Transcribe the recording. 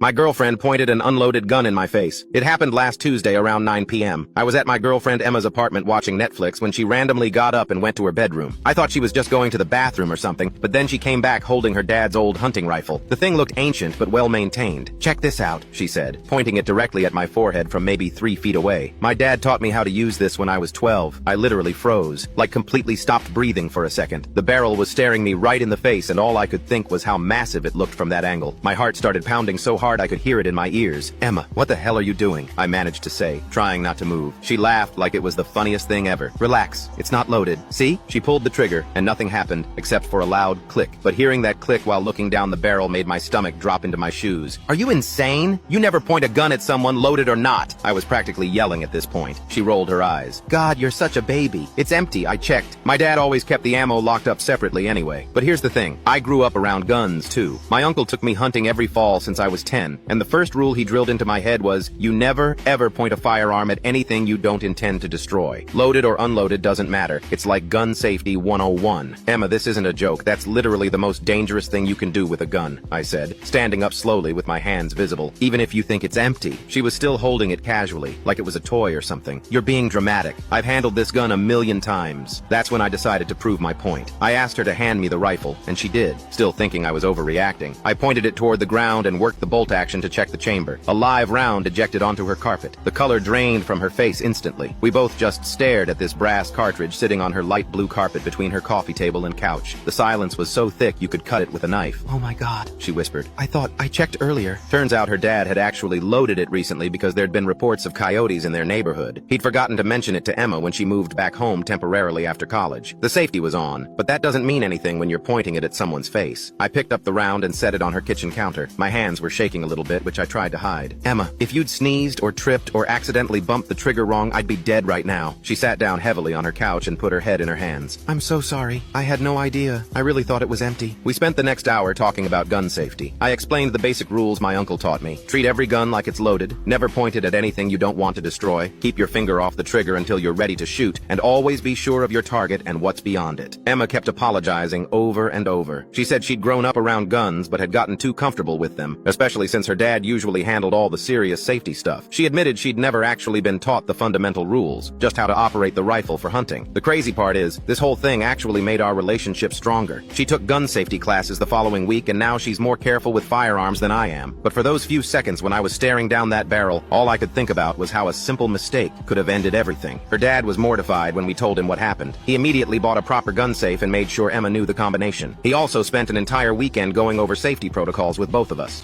My girlfriend pointed an unloaded gun in my face. It happened last Tuesday around 9 p.m. I was at my girlfriend Emma's apartment watching Netflix when she randomly got up and went to her bedroom. I thought she was just going to the bathroom or something, but then she came back holding her dad's old hunting rifle. The thing looked ancient but well maintained. "Check this out," she said, pointing it directly at my forehead from maybe 3 feet away. My dad taught me how to use this when I was 12. I literally froze, like completely stopped breathing for a second. The barrel was staring me right in the face, and all I could think was how massive it looked from that angle. My heart started pounding so hard I could hear it in my ears. "Emma, what the hell are you doing?" I managed to say, trying not to move. She laughed like it was the funniest thing ever. "Relax, it's not loaded. See?" She pulled the trigger, and nothing happened, except for a loud click. But hearing that click while looking down the barrel made my stomach drop into my shoes. "Are you insane? You never point a gun at someone, loaded or not." I was practically yelling at this point. She rolled her eyes. "God, you're such a baby. It's empty, I checked." My dad always kept the ammo locked up separately anyway. But here's the thing. I grew up around guns, too. My uncle took me hunting every fall since I was 10, and the first rule he drilled into my head was, you never, ever point a firearm at anything you don't intend to destroy. Loaded or unloaded doesn't matter. It's like gun safety 101. "Emma, this isn't a joke. That's literally the most dangerous thing you can do with a gun," I said, standing up slowly with my hands visible. "Even if you think it's empty." She was still holding it casually, like it was a toy or something. "You're being dramatic. I've handled this gun a million times." That's when I decided to prove my point. I asked her to hand me the rifle, and she did, still thinking I was overreacting. I pointed it toward the ground and worked the bolt action to check the chamber. A live round ejected onto her carpet. The color drained from her face instantly. We both just stared at this brass cartridge sitting on her light blue carpet between her coffee table and couch. The silence was so thick you could cut it with a knife. "Oh my God," she whispered. I checked earlier." Turns out her dad had actually loaded it recently because there'd been reports of coyotes in their neighborhood. He'd forgotten to mention it to Emma when she moved back home temporarily after college. The safety was on, but that doesn't mean anything when you're pointing it at someone's face. I picked up the round and set it on her kitchen counter. My hands were shaking a little bit, which I tried to hide. "Emma, if you'd sneezed or tripped or accidentally bumped the trigger wrong, I'd be dead right now." She sat down heavily on her couch and put her head in her hands. "I'm so sorry. I had no idea. I really thought it was empty." We spent the next hour talking about gun safety. I explained the basic rules my uncle taught me. Treat every gun like it's loaded. Never point it at anything you don't want to destroy. Keep your finger off the trigger until you're ready to shoot, and always be sure of your target and what's beyond it. Emma kept apologizing over and over. She said she'd grown up around guns but had gotten too comfortable with them, especially since her dad usually handled all the serious safety stuff. She admitted she'd never actually been taught the fundamental rules, just how to operate the rifle for hunting. The crazy part is, this whole thing actually made our relationship stronger. She took gun safety classes the following week, and now she's more careful with firearms than I am. But for those few seconds when I was staring down that barrel, all I could think about was how a simple mistake could have ended everything. Her dad was mortified when we told him what happened. He immediately bought a proper gun safe and made sure Emma knew the combination. He also spent an entire weekend going over safety protocols with both of us.